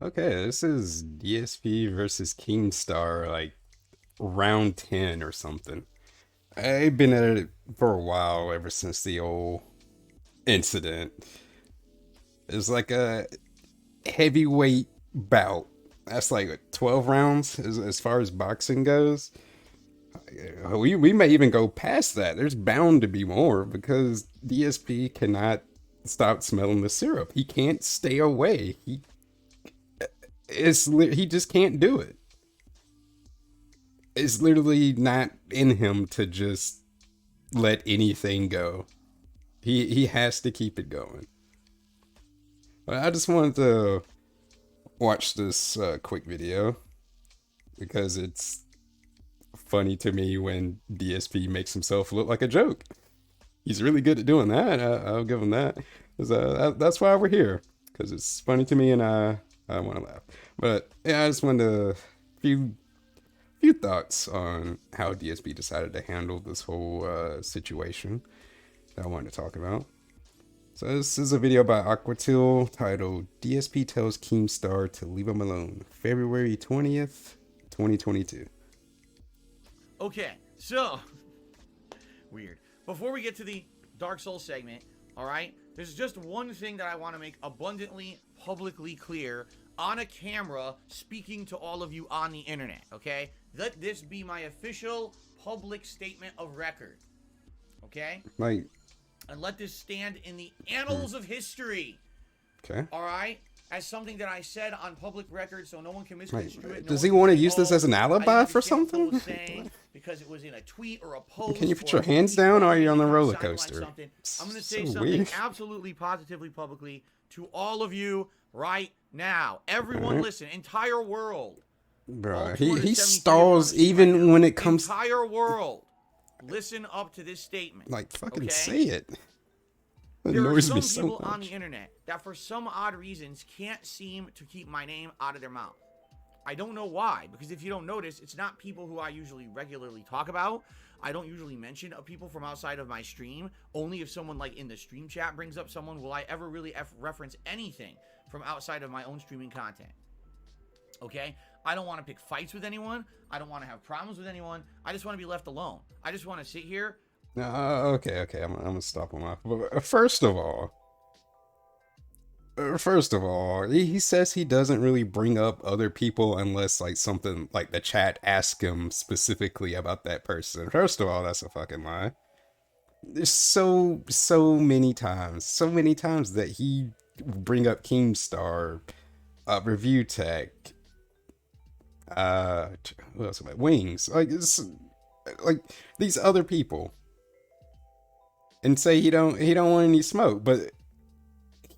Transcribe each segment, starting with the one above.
Okay, this is DSP versus Keemstar, like round 10 or something. I've been at it for a while, ever since the old incident. It's like a heavyweight bout. That's like 12 rounds as far as boxing goes. We may even go past that. There's bound to be more because DSP cannot stop smelling the syrup. He can't stay away. He just can't do it. It's literally not in him to just let anything go. He has to keep it going. But I just wanted to watch this quick video because it's funny to me when DSP makes himself look like a joke. He's really good at doing that. I'll give him that. That's why we're here, because it's funny to me and I want to laugh. But yeah, I just wanted to few thoughts on how DSP decided to handle this whole situation that I wanted to talk about. So this is a video by Aquatil titled DSP tells Keemstar to leave him alone, February 20th, 2022. Okay, so weird. Before we get to the Dark Souls segment, all right, there's just one thing that I want to make abundantly publicly clear on a camera, speaking to all of you on the internet. Okay, let this be my official public statement of record. Okay, Like, and let this stand in the annals of history. okay. All right, as something that I said on public record, so no one can misconstrue it. No Does one he can want to say, use this "Oh, as an I alibi didn't for understand what Phil something? was saying because it was in a tweet or a post." Can you put or your a hands tweet down, or or are you on the maybe roller sounding like coaster? something. I'm going to So say something weird. absolutely positively publicly to all of you right now. Everyone Alright. listen, entire world. All Bro, he 273 of you on stalls the stream right even now. when it comes. Entire world. Listen up to this statement. Like, fucking Okay? say it. It There are annoys me some so people on the much. internet that for some odd reasons can't seem to keep my name out of their mouth. I don't know why, because if you don't notice, it's not people who I usually regularly talk about. I don't usually mention people from outside of my stream. Only if someone like in the stream chat brings up someone will I ever really reference anything from outside of my own streaming content. Okay? I don't want to pick fights with anyone. I don't want to have problems with anyone. I just want to be left alone. I just want to sit here. Okay. I'm gonna stop him off. But first of all, he says he doesn't really bring up other people unless like something like the chat asks him specifically about that person. First of all, that's a fucking lie. There's so many times that he bring up Keemstar, Review Tech, uh, who else am I? Wings, like these other people, and say he don't want any smoke, but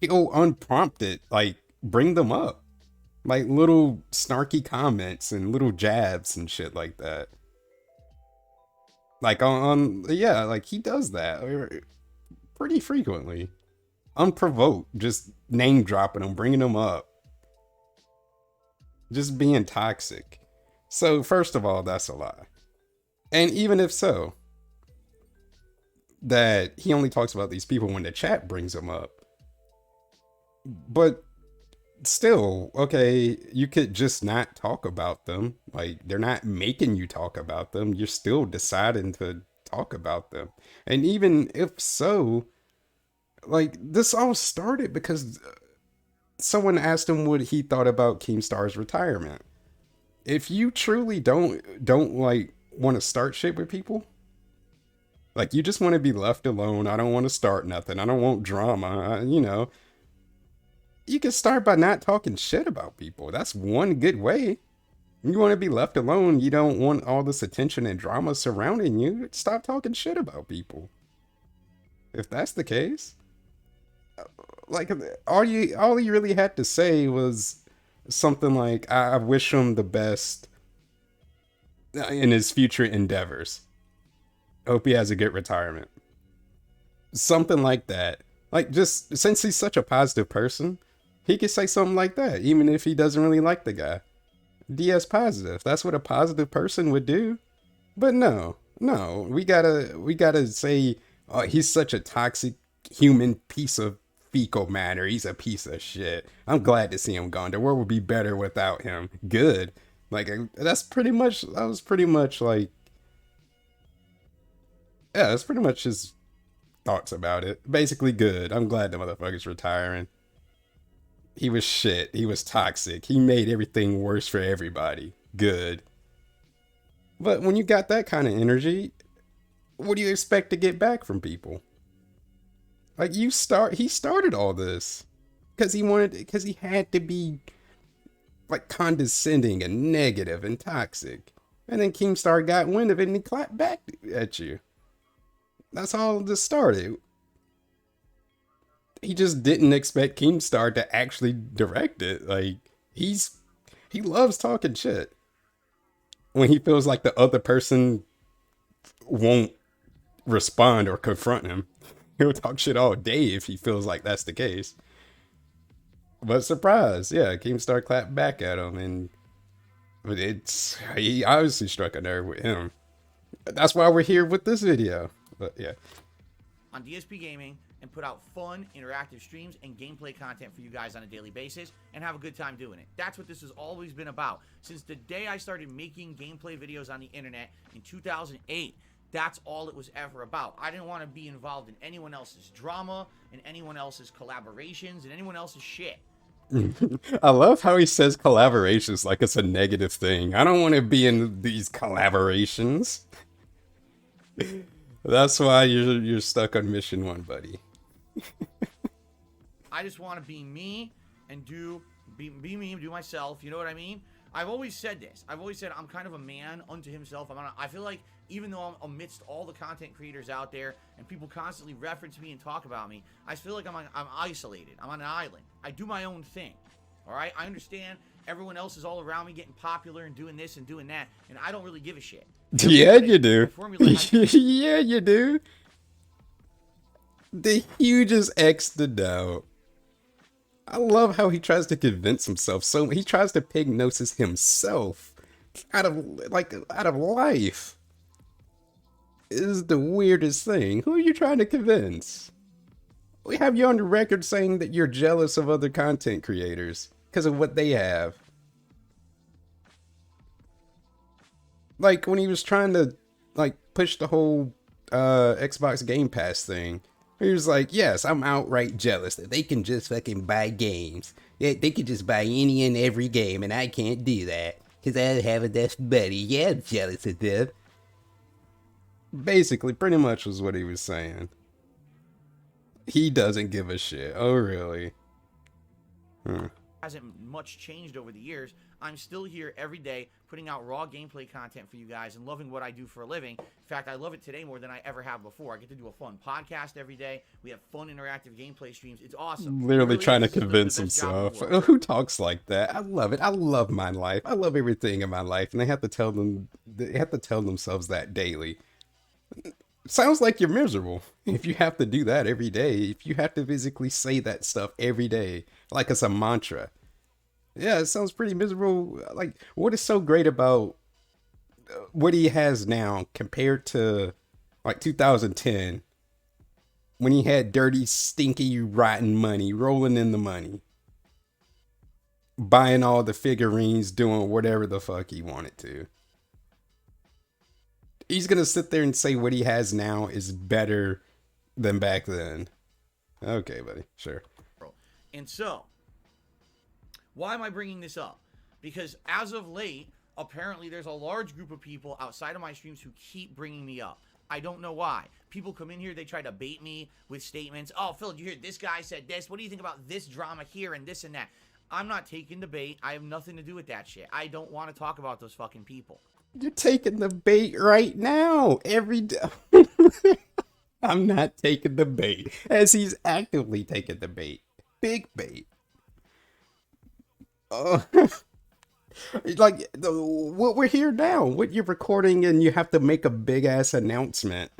he'll unprompted like bring them up, like little snarky comments and little jabs and shit like that. Like yeah, like he does that pretty frequently, unprovoked, just name dropping them, bringing them up, just being toxic. So first of all, that's a lie. And even if so, that he only talks about these people when the chat brings them up. But still, okay, you could just not talk about them. Like, they're not making you talk about them. You're still deciding to talk about them. And even if so, like, this all started because someone asked him what he thought about Keemstar's retirement. If you truly don't like want to start shit with people, like you just want to be left alone. I don't want to start nothing. I don't want drama. You can start by not talking shit about people. That's one good way. You want to be left alone. You don't want all this attention and drama surrounding you. Stop talking shit about people. If that's the case, like all you really had to say was something like, I wish him the best in his future endeavors. Hope he has a good retirement." Something like that. Like, just since he's such a positive person, he could say something like that, even if he doesn't really like the guy. DS positive. That's what a positive person would do. But no, we gotta say, oh, he's such a toxic human piece of fecal matter. He's a piece of shit. I'm glad to see him gone. The world would be better without him. Good. Like that was pretty much like, yeah, that's pretty much his thoughts about it. Basically, good. I'm glad the motherfucker's retiring. He was shit. He was toxic. He made everything worse for everybody. Good. But when you got that kind of energy, what do you expect to get back from people? Like he started all this because he had to be like condescending and negative and toxic. And then Keemstar got wind of it and he clapped back at you. That's all this started. He just didn't expect Keemstar to actually direct it. Like he loves talking shit. When he feels like the other person won't respond or confront him, he'll talk shit all day if he feels like that's the case. But surprise, yeah, Keemstar clapped back at him, and he obviously struck a nerve with him. That's why we're here with this video. But yeah, on DSP Gaming and put out fun, interactive streams and gameplay content for you guys on a daily basis and have a good time doing it. That's what this has always been about. Since the day I started making gameplay videos on the internet in 2008, that's all it was ever about. I didn't want to be involved in anyone else's drama and anyone else's collaborations and anyone else's shit. I love how he says collaborations like it's a negative thing. I don't want to be in these collaborations. That's why you're stuck on mission 1, buddy. I just want to be me and be me and do myself. You know what I mean? I've always said this. I've always said I'm kind of a man unto himself. I feel like even though I'm amidst all the content creators out there and people constantly reference me and talk about me, I feel like I'm isolated. I'm on an island. I do my own thing. All right? I understand everyone else is all around me getting popular and doing this and doing that, and I don't really give a shit. Yeah, you do. Yeah, you do. The hugest X the doubt. I love how he tries to convince himself. So he tries to pignosis himself out of life. This is the weirdest thing. Who are you trying to convince? We have you on the record saying that you're jealous of other content creators because of what they have. Like when he was trying to like push the whole Xbox Game Pass thing. He was like, yes, I'm outright jealous that they can just fucking buy games. They can just buy any and every game, and I can't do that because I have a deaf buddy. Yeah, I'm jealous of them. Basically, pretty much was what he was saying. He doesn't give a shit. Oh, really? Hasn't much changed over the years. I'm still here every day putting out raw gameplay content for you guys and loving what I do for a living. In fact, I love it today more than I ever have before. I get to do a fun podcast every day. We have fun interactive gameplay streams. It's awesome. Literally really trying to convince himself. Who talks like that? I love it. I love my life. I love everything in my life, and they have to tell themselves that daily. Sounds like you're miserable if you have to do that every day. If you have to physically say that stuff every day, like it's a mantra. Yeah, it sounds pretty miserable. Like, what is so great about what he has now compared to like 2010 when he had dirty, stinky, rotten money, rolling in the money, buying all the figurines, doing whatever the fuck he wanted to. He's going to sit there and say what he has now is better than back then. Okay, buddy. Sure. And so, why am I bringing this up? Because as of late, apparently there's a large group of people outside of my streams who keep bringing me up. I don't know why. People come in here, they try to bait me with statements. Oh, Phil, did you hear this guy said this? What do you think about this drama here and this and that? I'm not taking the bait. I have nothing to do with that shit. I don't want to talk about those fucking people. You're taking the bait right now. Every day. I'm not taking the bait. As he's actively taking the bait. Big bait. Like, what we're here now. What you're recording and you have to make a big ass announcement.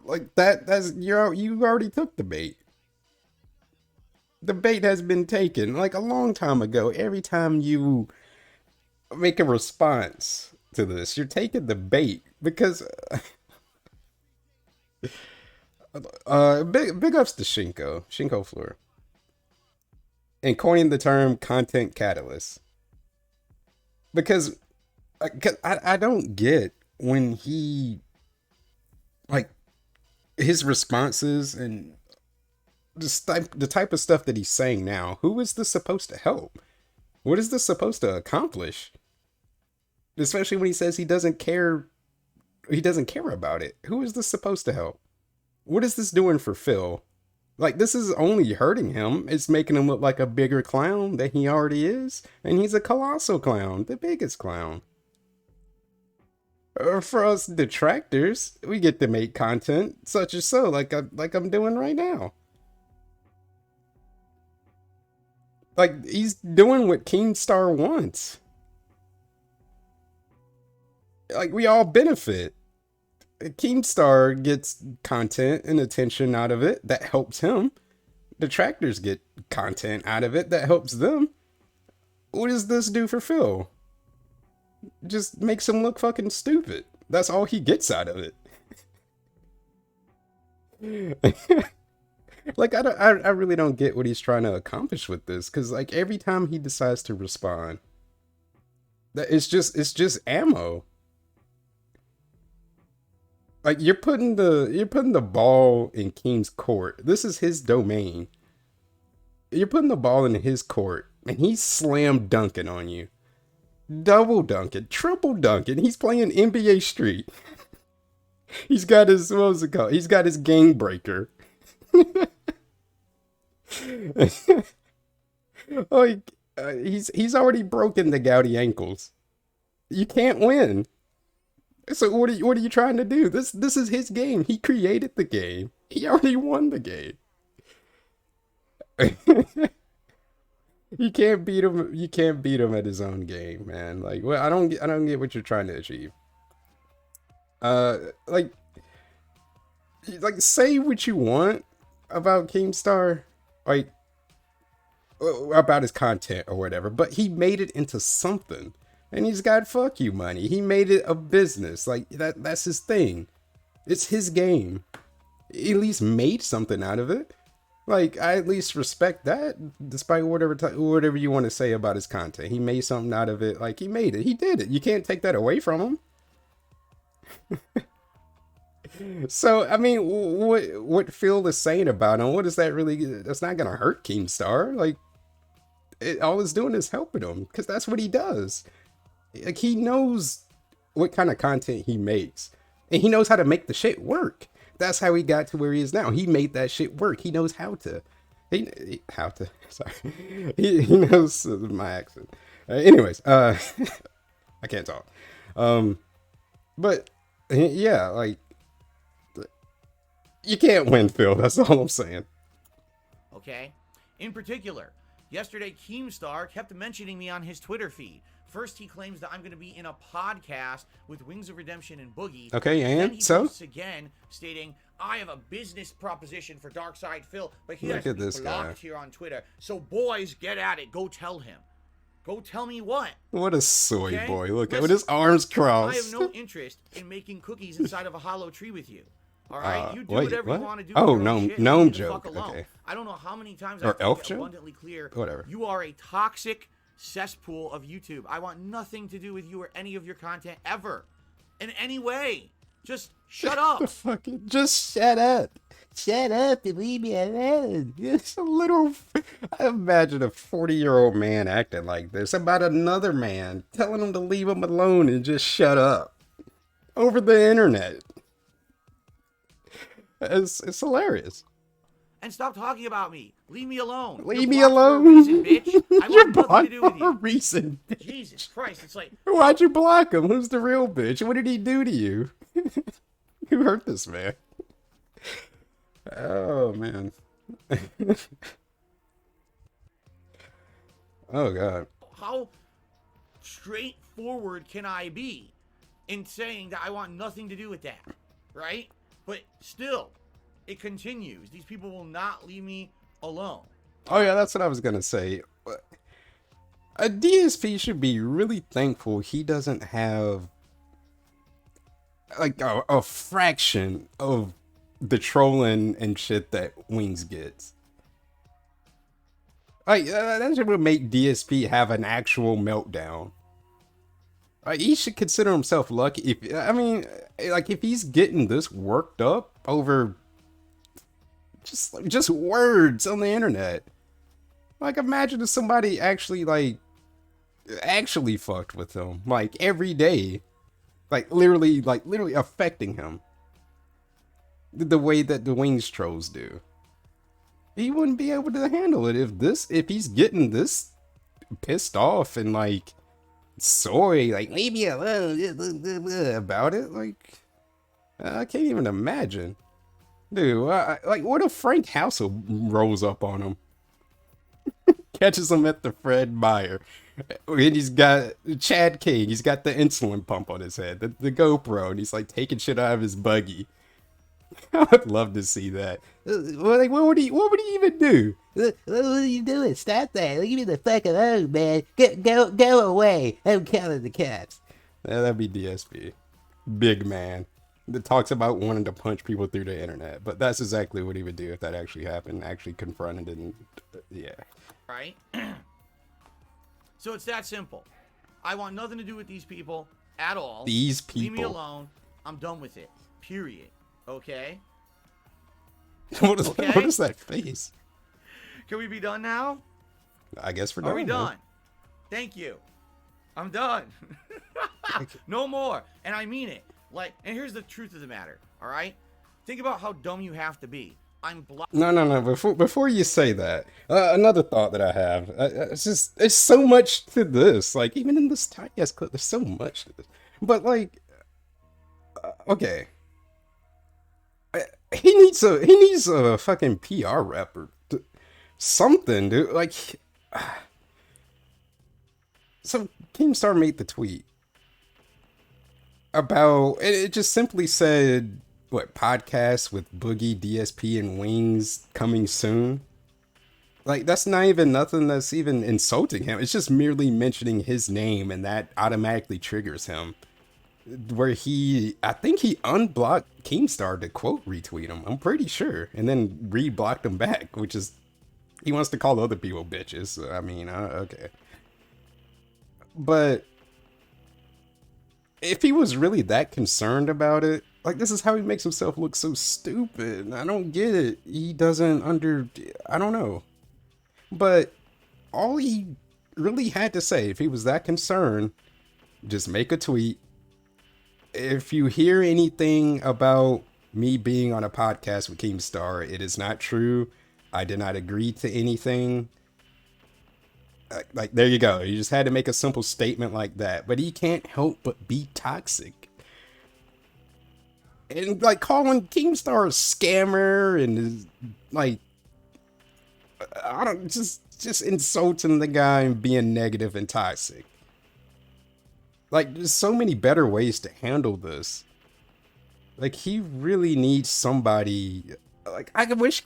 Like that's you already took the bait. The bait has been taken like a long time ago. Every time you make a response to this, you're taking the bait because Big ups to Shinko Fleur, and coining the term content catalyst because 'cause I don't get when he like his responses and the type of stuff that he's saying now. Who is this supposed to help? What is this supposed to accomplish? Especially when he says he doesn't care. He doesn't care about it. Who is this supposed to help? What is this doing for Phil? Like, this is only hurting him. It's making him look like a bigger clown than he already is. And he's a colossal clown, the biggest clown. For us detractors, we get to make content such as so, like I'm doing right now. Like, he's doing what Keemstar wants. Like, we all benefit. Keemstar gets content and attention out of it that helps him. Detractors get content out of it that helps them. What does this do for Phil? Just makes him look fucking stupid. That's all he gets out of it. Like, I really don't get what he's trying to accomplish with this, because like every time he decides to respond, that it's just ammo. Like, you're putting the ball in Keem's court. This is his domain. You're putting the ball in his court, and he's slam dunking on you. Double dunking, triple dunking. He's playing NBA Street. He's got his, what was it called? He's got his game breaker. Like, he's already broken the gouty ankles. You can't win. So what are you trying to do? This is his game. He created the game. He already won the game. You can't beat him. You can't beat him at his own game, man. Like, well, I don't get what you're trying to achieve. Like say what you want about Keemstar, like about his content or whatever, but he made it into something. And he's got fuck you money. He made it a business. Like, that's his thing. It's his game. He at least made something out of it. Like, I at least respect that, despite whatever you want to say about his content. He made something out of it. Like, he made it. He did it. You can't take that away from him. So, I mean, what Phil is saying about him, what is that really? That's not going to hurt Keemstar. Like, all it's doing is helping him, because that's what he does. Like, he knows what kind of content he makes, and he knows how to make the shit work. That's how he got to where he is now. He made that shit work. He knows how to. Sorry. He knows my accent. Anyways, I can't talk. But yeah, like, you can't win, Phil. That's all I'm saying. Okay. In particular, yesterday Keemstar kept mentioning me on his Twitter feed. First, he claims that I'm going to be in a podcast with Wings of Redemption and Boogie. Okay, and then he so posts again stating, I have a business proposition for Darkside Phil, but he has to be blocked here on Twitter. So boys, get at it. Go tell him. Go tell me what. What a soy boy. Look at with his arms crossed. I have no interest in making cookies inside of a hollow tree with you. All right, you do whatever you want to do. Oh, gnome joke. Okay. I don't know how many times or I've elf made it joke? abundantly clear. Whatever. You are a toxic cesspool of YouTube. I want nothing to do with you or any of your content ever, in any way. Just shut up. Just shut up. Shut up and leave me alone. It's a little. I imagine a 40-year-old man acting like this about another man, telling him to leave him alone and just shut up over the internet. It's hilarious. And stop talking about me. Leave me alone. Leave me alone. For a reason, bitch. I want nothing to do with you. Reason. Jesus Christ! It's like, why'd you block him? Who's the real bitch? What did he do to you? Who hurt this man? Oh man. Oh god. How straightforward can I be in saying that I want nothing to do with that, right? But still, it continues. These people will not leave me alone. Oh yeah, that's what I was gonna say. A DSP should be really thankful he doesn't have like a fraction of the trolling and shit that Wings gets. Like that shit would make DSP have an actual meltdown. Like he should consider himself lucky. If I mean, like if he's getting this worked up over just words on the internet. Like imagine if somebody actually fucked with him like every day, like literally affecting him the way that the Wings trolls do. He wouldn't be able to handle it if he's getting this pissed off and like soy, like leave me alone about it. Like I can't even imagine, dude. Like what if Frank Housel rolls up on him, catches him at the Fred Meyer, and he's got Chad King. He's got the insulin pump on his head, the GoPro, and he's like taking shit out of his buggy. I would love to see that. Like, what would he even do? What are you doing? Stop that! Leave me the fuck alone, man. Go away. I'm counting the cats. Yeah, that'd be DSP, big man that talks about wanting to punch people through the internet. But that's exactly what he would do if that actually happened. Actually confronted and yeah. Right. So it's that simple. I want nothing to do with these people at all. These people. Leave me alone. I'm done with it. Period. Okay? What is that face? Can we be done now? I guess we're done. Are we done? Thank you. I'm done. No more. And I mean it. Like, and here's the truth of the matter. All right? Think about how dumb you have to be. I'm No. Before you say that, another thought that I have. It's so much to this. Like even in this tiny ass clip, there's so much to this. But like, okay. He needs a fucking PR rep or something, dude. Like, so Keemstar made the tweet about it. Just simply said, "What podcast with Boogie, DSP, and Wings coming soon." Like that's not even nothing that's even insulting him. It's just merely mentioning his name, and that automatically triggers him. Where I think he unblocked Keemstar to quote retweet him. I'm pretty sure, and then reblocked him back, which is he wants to call other people bitches. So, I mean, okay, but if he was really that concerned about it, like this is how he makes himself look so stupid. I don't get it. He doesn't I don't know, but all he really had to say, if he was that concerned, just make a tweet. If you hear anything about me being on a podcast with Keemstar, it is not true. I did not agree to anything. Like there you go. You just had to make a simple statement like that. But he can't help but be toxic. And like calling Keemstar a scammer and like I don't just insulting the guy and being negative and toxic. Like, there's so many better ways to handle this. Like, he really needs somebody. Like, I wish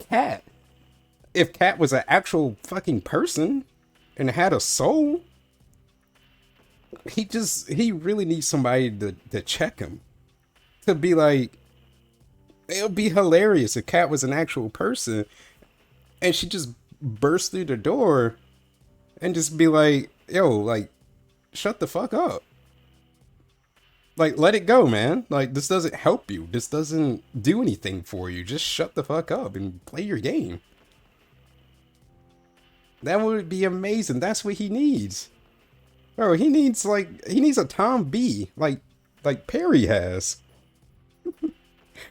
if Cat was an actual fucking person and had a soul, he really needs somebody to check him. To be like, it would be hilarious if Cat was an actual person and she just burst through the door and just be like, yo, like, shut the fuck up. Like, let it go, man. Like, this doesn't help you. This doesn't do anything for you. Just shut the fuck up and play your game. That would be amazing. That's what he needs. Bro, he needs a Tom B. Like Perry has.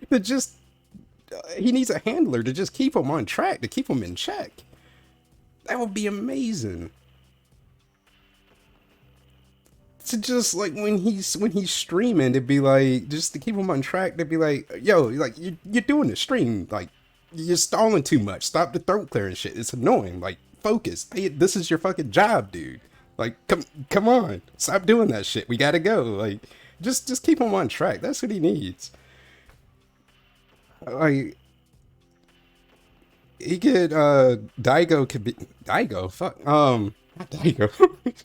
He needs a handler to just keep him on track, to keep him in check. That would be amazing. To just like when he's streaming, to be like, just to keep him on track, to be like, yo, like you're doing the stream, like you're stalling too much. Stop the throat clearing shit. It's annoying. Like focus. Hey, this is your fucking job, dude. Like come on, stop doing that shit. We gotta go. Like just keep him on track. That's what he needs. Like he could Daigo could be Daigo. Fuck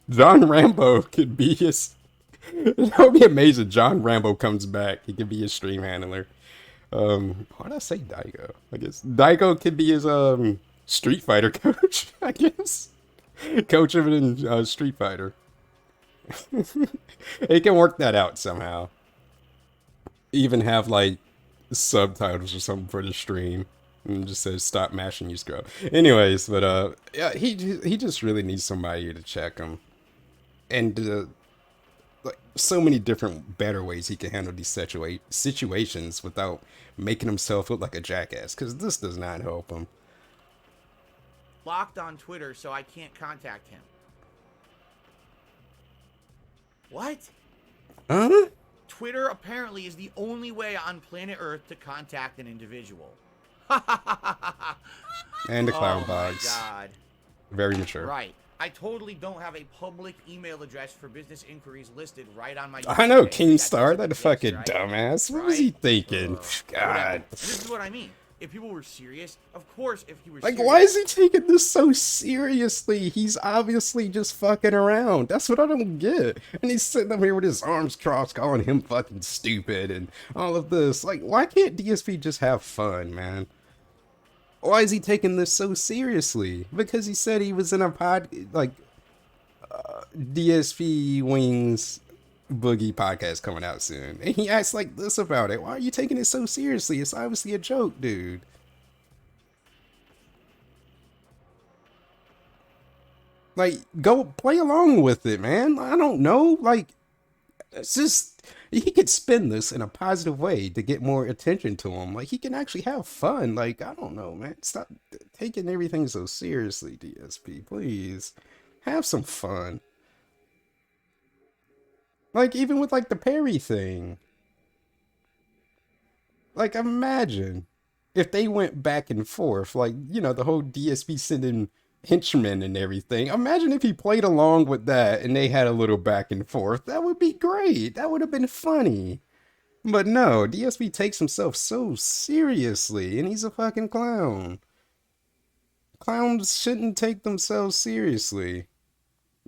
John Rambo could be his. That would be amazing. John Rambo comes back. He could be his stream handler. Why did I say Daigo? I guess Daigo could be his Street Fighter coach. I guess coach of it in Street Fighter. He can work that out somehow. Even have like subtitles or something for the stream. And it just says stop mashing you scrub. Anyways, but yeah, he just really needs somebody to check him. And like so many different better ways he can handle these situations without making himself look like a jackass, because this does not help him. Blocked on Twitter, so I can't contact him. What? Huh? Twitter apparently is the only way on planet Earth to contact an individual. And the clown oh box. my god. Very mature. Right. I totally don't have a public email address for business inquiries listed right on my I know, page. Keemstar, that fucking right? dumbass. What right? was he thinking? Whatever. God. This is what I mean. If people were serious, of course, if he were Like, serious, why is he taking this so seriously? He's obviously just fucking around. That's what I don't get. And he's sitting up here with his arms crossed, calling him fucking stupid and all of this. Like, why can't DSP just have fun, man? Why is he taking this so seriously? Because he said he was in a DSP Wings Boogie podcast coming out soon. And he acts like this about it. Why are you taking it so seriously? It's obviously a joke, dude. Like, go play along with it, man. I don't know. Like, it's just, he could spin this in a positive way to get more attention to him. Like, he can actually have fun. Like, I don't know, man. Stop taking everything so seriously, DSP. Please. Have some fun. Like, even with, like, the Perry thing. Like, imagine if they went back and forth. Like, you know, the whole DSP sending henchmen and everything. Imagine if he played along with that and they had a little back and forth. That would be great. That would have been funny. But no, DSP takes himself so seriously and he's a fucking clown. Clowns shouldn't take themselves seriously.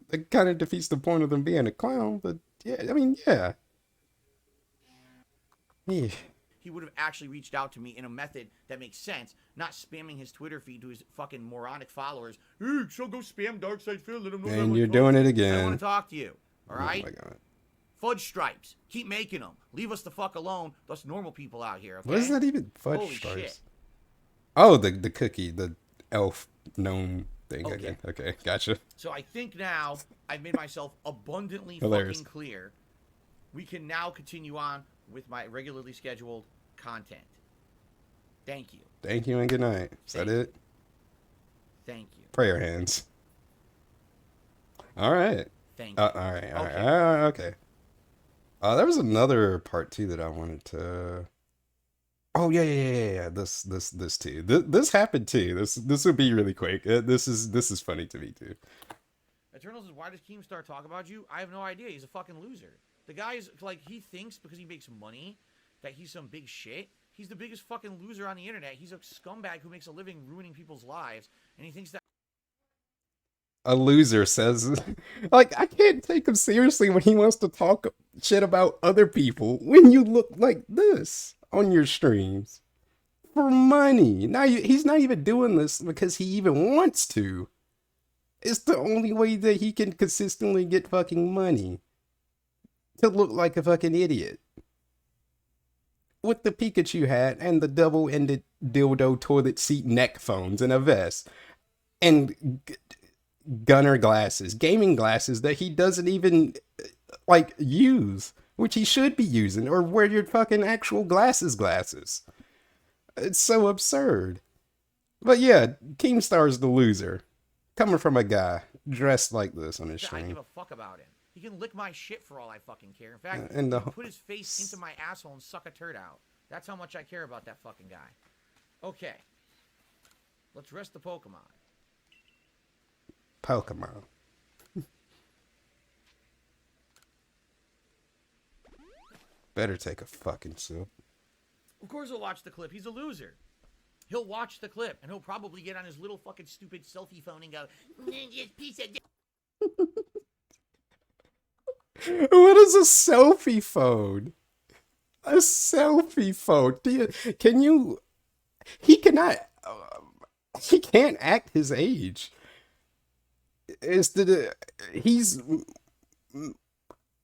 It kind of defeats the point of them being a clown, but yeah, I mean, yeah. Yeah. he would have actually reached out to me in a method that makes sense, not spamming his Twitter feed to his fucking moronic followers. Hey, so go spam Darkside Phil, let him know. And you're doing it I again. want to talk to you. All right? Oh my god. Fudge stripes. Keep making them. Leave us the fuck alone. Us normal people out here. Okay? What is that even? Fudge Holy stripes. shit. Oh, the cookie, the elf gnome thing. Okay. Again. Okay, gotcha. So I think now I've made myself abundantly Hilarious. fucking clear. We can now continue on with my regularly scheduled content. Thank you. Thank you and good night. Is that it? Thank you. Prayer hands. All right. Thank you. All right. All right. Okay. There was another part too that I wanted to. Oh yeah. This too. This happened too. This would be really quick. This is funny to me too. Eternal says, why does Keemstar talk about you? I have no idea. He's a fucking loser. The guy is like, he thinks because he makes money that he's some big shit. He's the biggest fucking loser on the internet. He's a scumbag who makes a living ruining people's lives, and he thinks that. A loser says, like, I can't take him seriously when he wants to talk shit about other people when you look like this on your streams for money. Now he's not even doing this because he even wants to. It's the only way that he can consistently get fucking money. To look like a fucking idiot. With the Pikachu hat and the double-ended dildo toilet seat neck phones and a vest. And gunner glasses, gaming glasses that he doesn't even, like, use. Which he should be using, or wear your fucking actual glasses. It's so absurd. But yeah, Keemstar's the loser. Coming from a guy dressed like this on his I stream. give a fuck about him. He can lick my shit for all I fucking care. In fact, and he can put his face into my asshole and suck a turd out. That's how much I care about that fucking guy. Okay. Let's rest the Pokemon. Pokemon. Better take a fucking sip. Of course he'll watch the clip. He's a loser. He'll watch the clip, and he'll probably get on his little fucking stupid selfie phone and go, "This piece of What is a selfie phone? A selfie phone. Can you? He cannot. He can't act his age. It's the he's.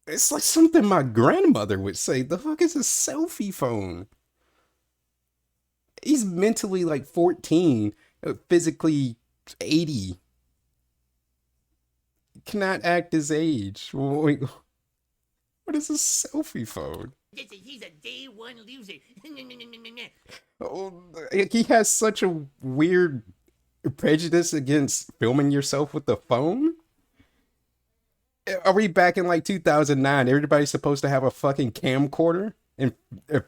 It's like something my grandmother would say. The fuck is a selfie phone? He's mentally like 14, physically 80. Cannot act his age. Wait, what is a selfie phone? He's a day one loser. Oh, he has such a weird prejudice against filming yourself with the phone. Are we back in like 2009? Everybody's supposed to have a fucking camcorder and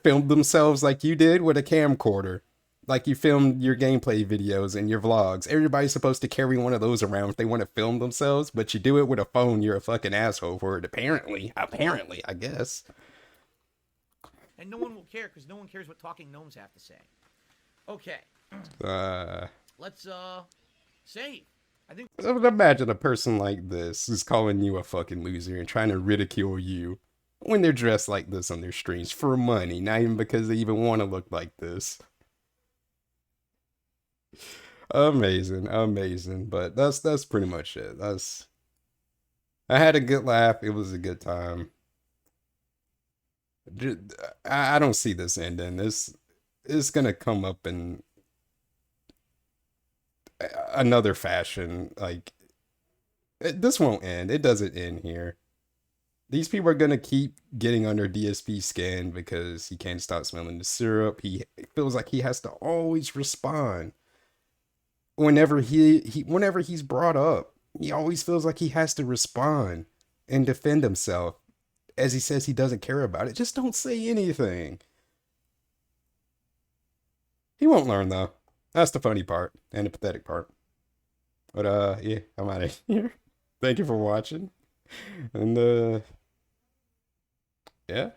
film themselves like you did with a camcorder. Like you filmed your gameplay videos and your vlogs. Everybody's supposed to carry one of those around if they want to film themselves, but you do it with a phone, you're a fucking asshole for it. Apparently, I guess. And no one will care because no one cares what talking gnomes have to say. Okay. Uh, Let's save. I think Imagine a person like this is calling you a fucking loser and trying to ridicule you when they're dressed like this on their streams for money, not even because they even want to look like this. Amazing, amazing. But that's pretty much it. I had a good laugh. It was a good time. I don't see this ending. This is gonna come up in another fashion. Like this won't end. It doesn't end here. These people are gonna keep getting under DSP skin because he can't stop smelling the syrup. He feels like he has to always respond whenever whenever he's brought up. He always feels like he has to respond and defend himself as he says he doesn't care about it. Just don't say anything. He won't learn though. That's the funny part and the pathetic part. But yeah, I'm out of here. Thank you for watching. And yeah.